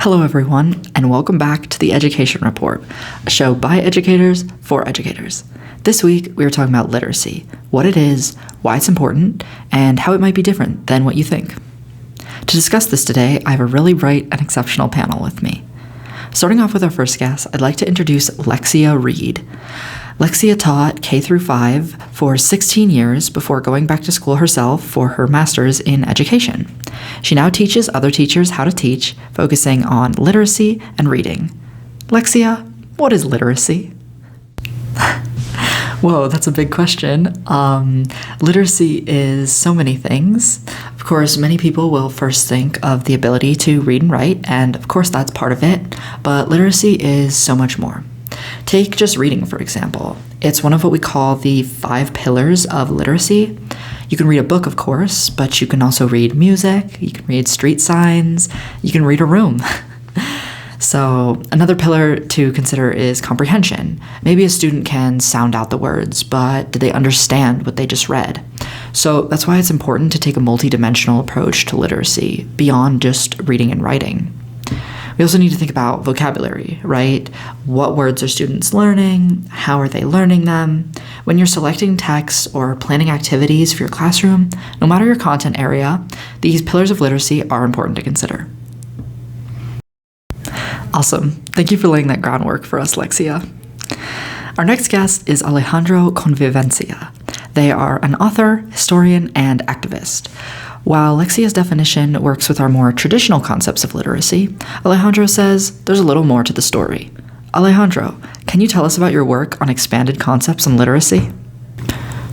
Hello, everyone, and welcome back to the Education Report, a show by educators for educators. This week, we are talking about literacy, what it is, why it's important, and how it might be different than what you think. To discuss this today, I have a really bright and exceptional panel with me. Starting off with our first guest, I'd like to introduce Lexia Reed. Lexia taught K through 5 for 16 years before going back to school herself for her master's in education. She now teaches other teachers how to teach, focusing on literacy and reading. Lexia, what is literacy? Whoa, that's a big question. Literacy is so many things. Of course, many people will first think of the ability to read and write, and of course that's part of it, but literacy is so much more. Take just reading, for example. It's one of what we call the 5 pillars of literacy. You can read a book, of course, but you can also read music, you can read street signs, you can read a room. So another pillar to consider is comprehension. Maybe a student can sound out the words, but do they understand what they just read? So that's why it's important to take a multidimensional approach to literacy beyond just reading and writing. We also need to think about vocabulary, right? What words are students learning? How are they learning them? When you're selecting texts or planning activities for your classroom, no matter your content area, these pillars of literacy are important to consider. Awesome. Thank you for laying that groundwork for us, Lexia. Our next guest is Alejandro Convivencia. They are an author, historian, and activist. While Lexia's definition works with our more traditional concepts of literacy, Alejandro says there's a little more to the story. Alejandro, can you tell us about your work on expanded concepts on literacy?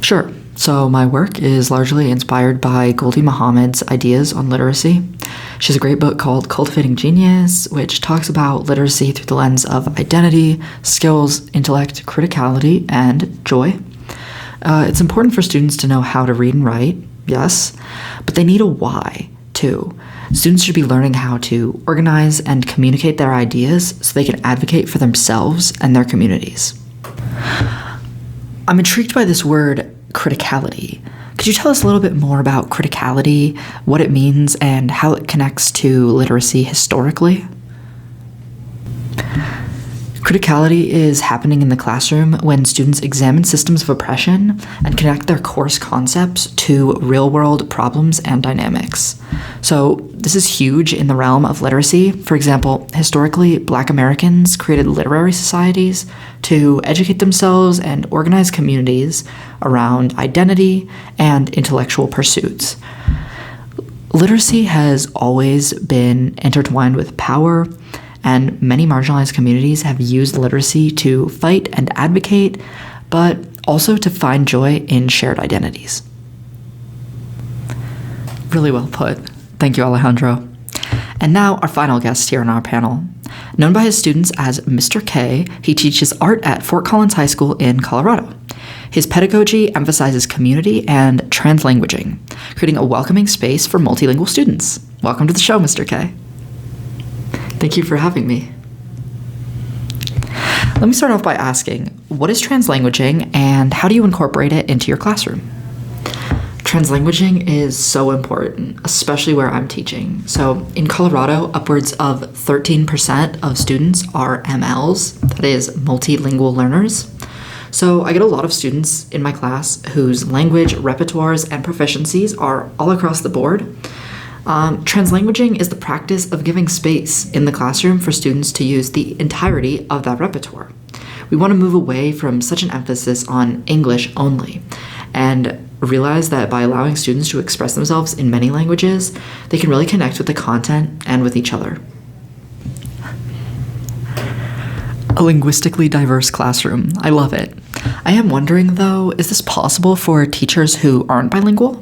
Sure. So my work is largely inspired by Goldie Muhammad's ideas on literacy. She has a great book called Cultivating Genius, which talks about literacy through the lens of identity, skills, intellect, criticality, and joy. It's important for students to know how to read and write, yes, but they need a why, too. Students should be learning how to organize and communicate their ideas so they can advocate for themselves and their communities. I'm intrigued by this word, criticality. Could you tell us a little bit more about criticality, what it means, and how it connects to literacy historically? Criticality is happening in the classroom when students examine systems of oppression and connect their course concepts to real-world problems and dynamics. So this is huge in the realm of literacy. For example, historically, Black Americans created literary societies to educate themselves and organize communities around identity and intellectual pursuits. Literacy has always been intertwined with power, and many marginalized communities have used literacy to fight and advocate, but also to find joy in shared identities. Really well put. Thank you, Alejandro. And now our final guest here on our panel. Known by his students as Mr. K, he teaches art at Fort Collins High School in Colorado. His pedagogy emphasizes community and translanguaging, creating a welcoming space for multilingual students. Welcome to the show, Mr. K. Thank you for having me. Let me start off by asking, what is translanguaging and how do you incorporate it into your classroom? Translanguaging is so important, especially where I'm teaching. So in Colorado, upwards of 13% of students are MLs, that is multilingual learners. So I get a lot of students in my class whose language repertoires and proficiencies are all across the board. Translanguaging is the practice of giving space in the classroom for students to use the entirety of that repertoire. We want to move away from such an emphasis on English only and realize that by allowing students to express themselves in many languages, they can really connect with the content and with each other. A linguistically diverse classroom. I love it. I am wondering, though, is this possible for teachers who aren't bilingual?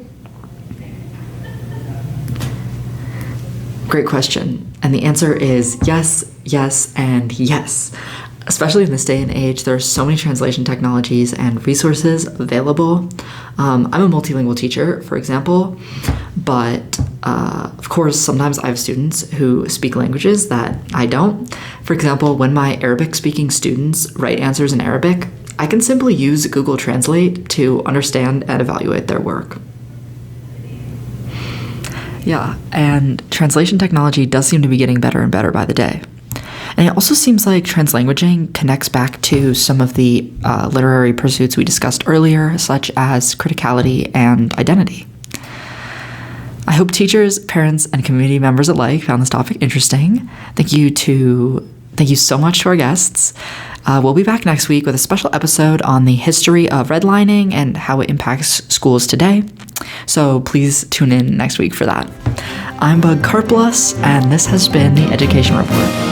Great question. And the answer is yes, yes, and yes. Especially in this day and age, there are so many translation technologies and resources available. I'm a multilingual teacher, for example, but of course, sometimes I have students who speak languages that I don't. For example, when my Arabic-speaking students write answers in Arabic, I can simply use Google Translate to understand and evaluate their work. Yeah, and translation technology does seem to be getting better and better by the day. And it also seems like translanguaging connects back to some of the literary pursuits we discussed earlier, such as criticality and identity. I hope teachers, parents, and community members alike found this topic interesting. Thank you so much to our guests. We'll be back next week with a special episode on the history of redlining and how it impacts schools today. So please tune in next week for that. I'm Bug Karplus, and this has been the Education Report.